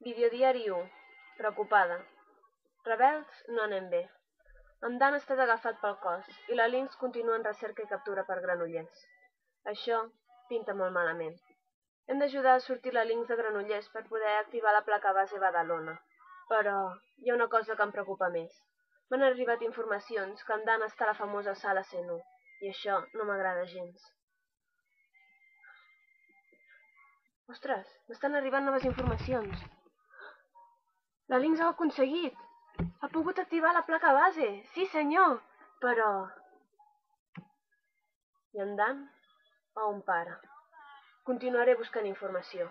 Videodiari 1. Preocupada. Rebels no anem bé. En Dan ha estat agafat pel cos i la Lynx continua en recerca i captura per Granollers. Això pinta molt malament. Hem d'ajudar a sortir la Lynx de Granollers per poder activar la placa base Badalona. Però hi ha una cosa que em preocupa més. M'han arribat informacions que en Dan està a la famosa sala C1 i això no m'agrada gens. Ostres, m'estan arribant noves informacions. La Lynx ho ha aconseguit. Ha pogut activar la placa base. Sí, senyor. Però... I en Dan? O un pare? Continuaré buscant informació.